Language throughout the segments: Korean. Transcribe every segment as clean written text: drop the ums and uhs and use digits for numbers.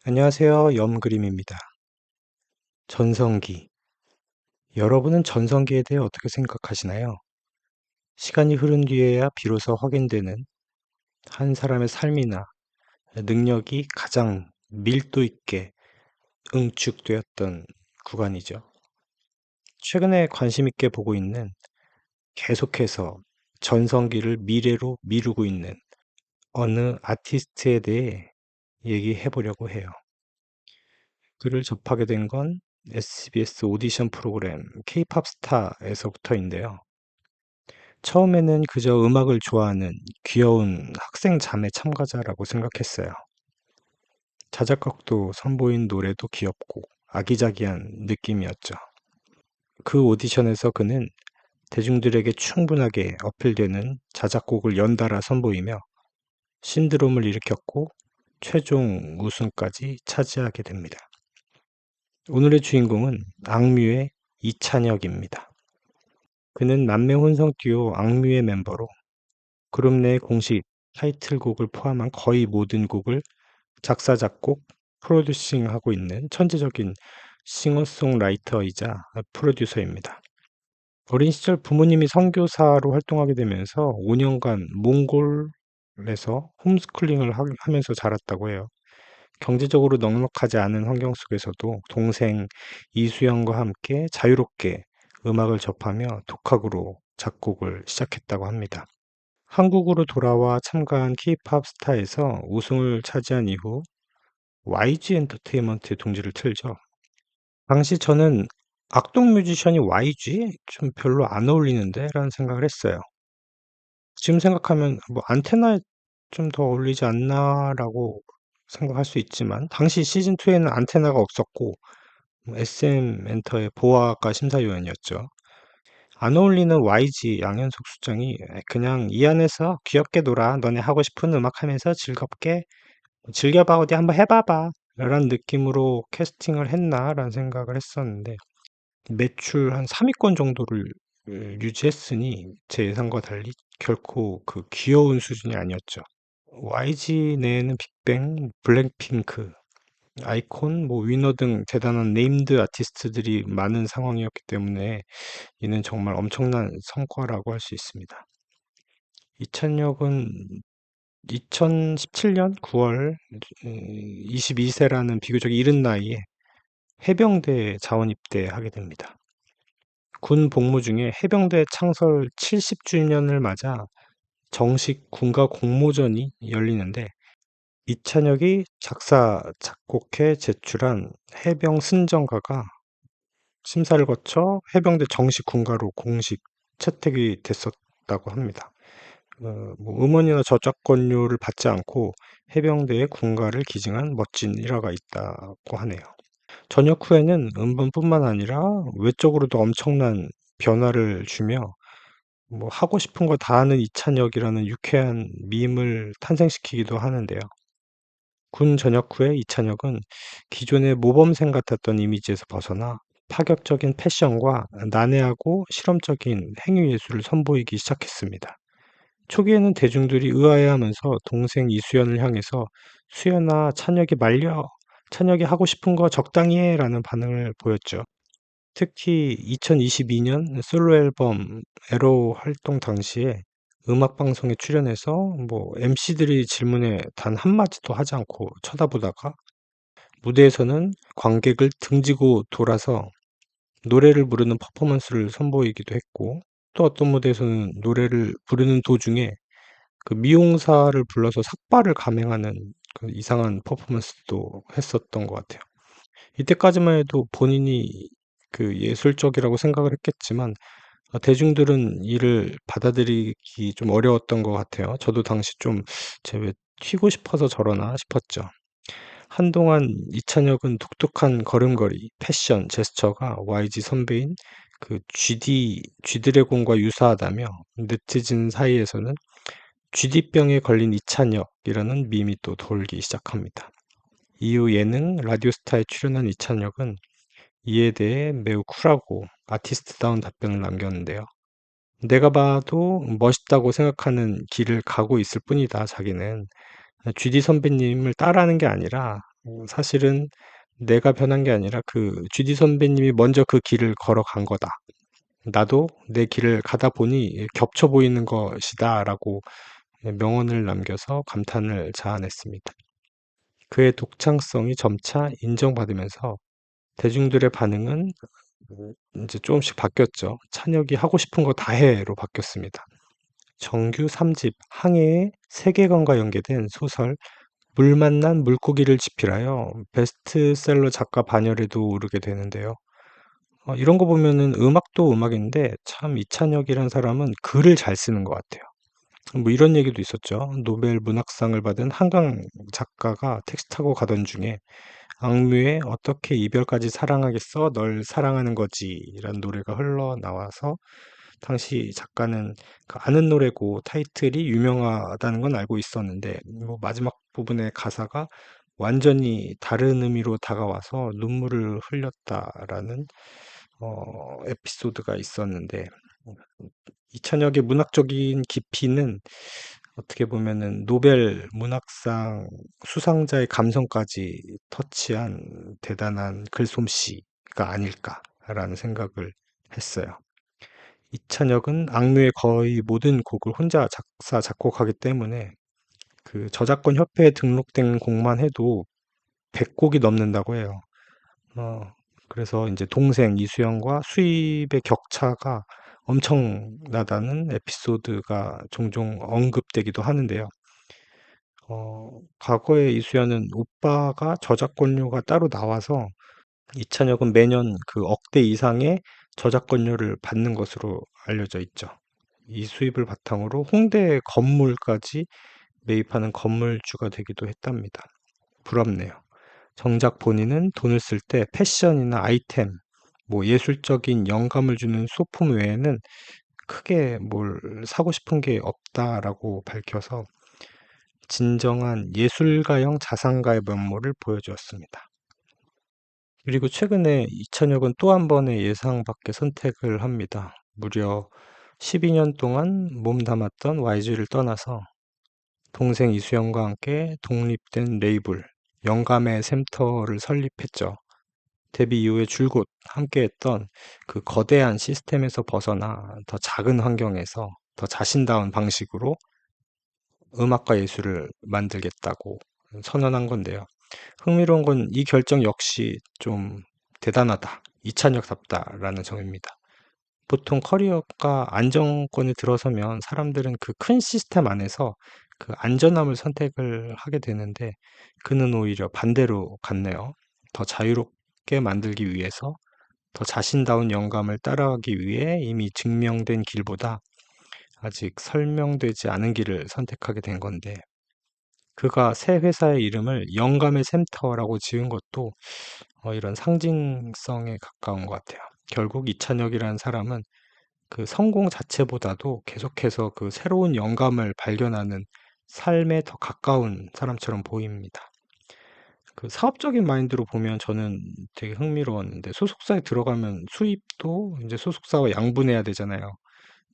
안녕하세요. 염그림입니다. 전성기. 여러분은 전성기에 대해 어떻게 생각하시나요? 시간이 흐른 뒤에야 비로소 확인되는 한 사람의 삶이나 능력이 가장 밀도 있게 응축되었던 구간이죠. 최근에 관심 있게 보고 있는, 계속해서 전성기를 미래로 미루고 있는 어느 아티스트에 대해 얘기해 보려고 해요. 그를 접하게 된 건 SBS 오디션 프로그램 K-팝 스타에서부터인데요. 처음에는 그저 음악을 좋아하는 귀여운 학생 자매 참가자라고 생각했어요. 자작곡도 선보인 노래도 귀엽고 아기자기한 느낌이었죠. 그 오디션에서 그는 대중들에게 충분하게 어필되는 자작곡을 연달아 선보이며 신드롬을 일으켰고 최종 우승까지 차지하게 됩니다. 오늘의 주인공은 악뮤의 이찬혁입니다. 그는 만매혼성 듀오 악뮤의 멤버로 그룹 내 공식 타이틀곡을 포함한 거의 모든 곡을 작사, 작곡, 프로듀싱하고 있는 천재적인 싱어송라이터이자 프로듀서입니다. 어린 시절 부모님이 선교사로 활동하게 되면서 5년간 몽골에서 홈스쿨링을 하면서 자랐다고 해요. 경제적으로 넉넉하지 않은 환경 속에서도 동생 이수영과 함께 자유롭게 음악을 접하며 독학으로 작곡을 시작했다고 합니다. 한국으로 돌아와 참가한 K-팝 스타에서 우승을 차지한 이후 YG 엔터테인먼트의 둥지를 틀죠. 당시 저는 악동 뮤지션이 YG? 좀 별로 안 어울리는데? 라는 생각을 했어요. 지금 생각하면 뭐 안테나에 좀 더 어울리지 않나? 라고 생각할 수 있지만 당시 시즌2에는 안테나가 없었고 SM 엔터의 보아가 심사위원이었죠. 안 어울리는 YG 양현석 수장이 그냥 이 안에서 귀엽게 놀아. 너네 하고 싶은 음악 하면서 즐겁게 즐겨봐. 어디 한번 해봐봐. 라는 느낌으로 캐스팅을 했나? 라는 생각을 했었는데 매출 한 3위권 정도를 유지했으니 제 예상과 달리 결코 그 귀여운 수준이 아니었죠. YG 내에는 빅뱅, 블랙핑크, 아이콘, 뭐 위너 등 대단한 네임드 아티스트들이 많은 상황이었기 때문에 이는 정말 엄청난 성과라고 할 수 있습니다. 이찬혁은 2017년 9월 22세라는 비교적 이른 나이에 해병대에 자원 입대하게 됩니다. 군 복무 중에 해병대 창설 70주년을 맞아 정식 군가 공모전이 열리는데 이찬혁이 작사, 작곡해 제출한 해병 승정가가 심사를 거쳐 해병대 정식 군가로 공식 채택이 됐었다고 합니다. 뭐 음원이나 저작권료를 받지 않고 해병대의 군가를 기증한 멋진 일화가 있다고 하네요. 전역 후에는 음반뿐만 아니라 외적으로도 엄청난 변화를 주며 뭐 하고 싶은 거 다 하는 이찬혁이라는 유쾌한 밈을 탄생시키기도 하는데요. 군 전역 후에 이찬혁은 기존의 모범생 같았던 이미지에서 벗어나 파격적인 패션과 난해하고 실험적인 행위 예술을 선보이기 시작했습니다. 초기에는 대중들이 의아해하면서 동생 이수연을 향해서 "수연아, 찬혁이 말려. 찬혁이 하고 싶은 거 적당히 해." 라는 반응을 보였죠. 특히 2022년 솔로 앨범 에로 활동 당시에 음악 방송에 출연해서 뭐 MC들이 질문에 단 한마디도 하지 않고 쳐다보다가 무대에서는 관객을 등지고 돌아서 노래를 부르는 퍼포먼스를 선보이기도 했고, 또 어떤 무대에서는 노래를 부르는 도중에 그 미용사를 불러서 삭발을 감행하는 그 이상한 퍼포먼스도 했었던 것 같아요. 이때까지만 해도 본인이 그 예술적이라고 생각을 했겠지만 대중들은 이를 받아들이기 좀 어려웠던 것 같아요. 저도 당시 좀 '쟤 왜 튀고 싶어서 저러나?' 싶었죠. 한동안 이찬혁은 독특한 걸음걸이, 패션, 제스처가 YG 선배인 그 G드래곤과 유사하다며 네티즌 사이에서는 GD병에 걸린 이찬혁이라는 밈이 또 돌기 시작합니다. 이후 예능, 라디오스타에 출연한 이찬혁은 이에 대해 매우 쿨하고 아티스트다운 답변을 남겼는데요. "내가 봐도 멋있다고 생각하는 길을 가고 있을 뿐이다, 자기는. GD 선배님을 따라하는 게 아니라 사실은 내가 변한 게 아니라 그 GD 선배님이 먼저 그 길을 걸어간 거다. 나도 내 길을 가다 보니 겹쳐 보이는 것이다라고 명언을 남겨서 감탄을 자아냈습니다. 그의 독창성이 점차 인정받으면서 대중들의 반응은 이제 조금씩 바뀌었죠. 찬혁이 하고 싶은 거 다 해로 바뀌었습니다. 정규 3집 항해의 세계관과 연계된 소설 물 만난 물고기를 집필하여 베스트셀러 작가 반열에도 오르게 되는데요. 이런 거 보면은 음악도 음악인데 참 이찬혁이란 사람은 글을 잘 쓰는 것 같아요. 뭐 이런 얘기도 있었죠. 노벨 문학상을 받은 한강 작가가 택시 타고 가던 중에 악뮤의 어떻게 이별까지 사랑하겠어? 널 사랑하는 거지. 라는 노래가 흘러나와서 당시 작가는 그 아는 노래고 타이틀이 유명하다는 건 알고 있었는데 뭐 마지막 부분의 가사가 완전히 다른 의미로 다가와서 눈물을 흘렸다라는 에피소드가 있었는데 이찬혁의 문학적인 깊이는 어떻게 보면은 노벨 문학상 수상자의 감성까지 터치한 대단한 글솜씨가 아닐까라는 생각을 했어요. 이찬혁은 악뮤의 거의 모든 곡을 혼자 작사, 작곡하기 때문에 그 저작권 협회에 등록된 곡만 해도 100곡이 넘는다고 해요. 어, 그래서 이제 동생 이수영과 수입의 격차가 엄청나다는 에피소드가 종종 언급되기도 하는데요. 과거에 이수연은 오빠가 저작권료가 따로 나와서 이찬혁은 매년 그 억대 이상의 저작권료를 받는 것으로 알려져 있죠. 이 수입을 바탕으로 홍대 건물까지 매입하는 건물주가 되기도 했답니다. 부럽네요. 정작 본인은 돈을 쓸 때 패션이나 아이템, 뭐 예술적인 영감을 주는 소품 외에는 크게 뭘 사고 싶은 게 없다라고 밝혀서 진정한 예술가형 자산가의 면모를 보여주었습니다. 그리고 최근에 이찬혁은 또 한 번의 예상 밖의 선택을 합니다. 무려 12년 동안 몸담았던 YG를 떠나서 동생 이수영과 함께 독립된 레이블 영감의 샘터를 설립했죠. 데뷔 이후에 줄곧 함께했던 그 거대한 시스템에서 벗어나 더 작은 환경에서 더 자신다운 방식으로 음악과 예술을 만들겠다고 선언한 건데요. 흥미로운 건 이 결정 역시 좀 대단하다. 이찬혁답다라는 점입니다. 보통 커리어가 안정권에 들어서면 사람들은 그 큰 시스템 안에서 그 안전함을 선택을 하게 되는데 그는 오히려 반대로 갔네요. 더 자유롭게 만들기 위해서 더 자신다운 영감을 따라가기 위해 이미 증명된 길보다 아직 설명되지 않은 길을 선택하게 된 건데 그가 새 회사의 이름을 영감의 샘터라고 지은 것도 이런 상징성에 가까운 것 같아요. 결국 이찬혁이라는 사람은 그 성공 자체보다도 계속해서 그 새로운 영감을 발견하는 삶에 더 가까운 사람처럼 보입니다. 그 사업적인 마인드로 보면 저는 되게 흥미로웠는데 소속사에 들어가면 수입도 이제 소속사와 양분해야 되잖아요.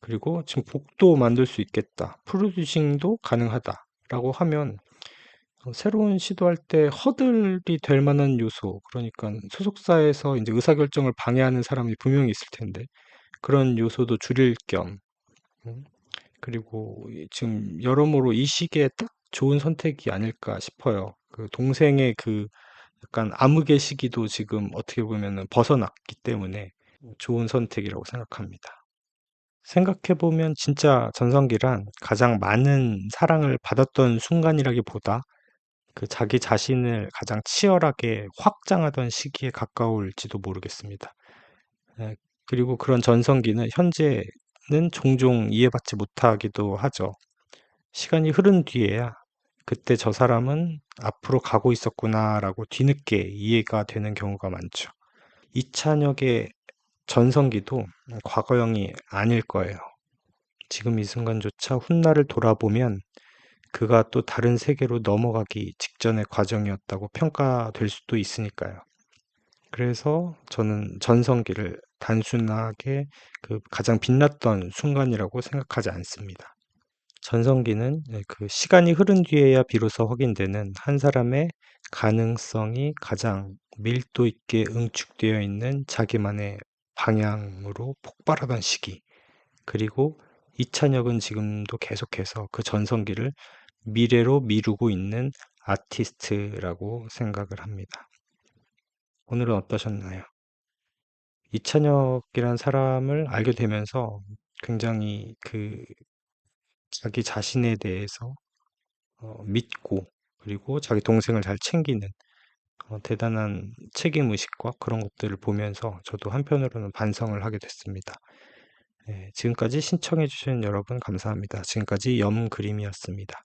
그리고 지금 곡도 만들 수 있겠다. 프로듀싱도 가능하다라고 하면 새로운 시도할 때 허들이 될 만한 요소, 그러니까 소속사에서 이제 의사결정을 방해하는 사람이 분명히 있을 텐데 그런 요소도 줄일 겸 음, 그리고 지금 여러모로 이 시기에 딱 좋은 선택이 아닐까 싶어요. 그 동생의 그 약간 암흑의 시기도 지금 어떻게 보면은 벗어났기 때문에 좋은 선택이라고 생각합니다. 생각해보면 진짜 전성기란 가장 많은 사랑을 받았던 순간이라기보다 그 자기 자신을 가장 치열하게 확장하던 시기에 가까울지도 모르겠습니다. 예, 그리고 그런 전성기는 현재는 종종 이해받지 못하기도 하죠. 시간이 흐른 뒤에야 그때 저 사람은 앞으로 가고 있었구나라고 뒤늦게 이해가 되는 경우가 많죠. 이찬혁의 전성기도 과거형이 아닐 거예요. 지금 이 순간조차 훗날을 돌아보면 그가 또 다른 세계로 넘어가기 직전의 과정이었다고 평가될 수도 있으니까요. 그래서 저는 전성기를 단순하게 그 가장 빛났던 순간이라고 생각하지 않습니다. 전성기는 그 시간이 흐른 뒤에야 비로소 확인되는 한 사람의 가능성이 가장 밀도 있게 응축되어 있는 자기만의 방향으로 폭발하던 시기. 그리고 이찬혁은 지금도 계속해서 그 전성기를 미래로 미루고 있는 아티스트라고 생각을 합니다. 오늘은 어떠셨나요? 이찬혁이란 사람을 알게 되면서 굉장히 자기 자신에 대해서 믿고, 그리고 자기 동생을 잘 챙기는 대단한 책임의식과 그런 것들을 보면서 저도 한편으로는 반성을 하게 됐습니다. 지금까지 신청해주신 여러분 감사합니다. 지금까지 염그림이었습니다.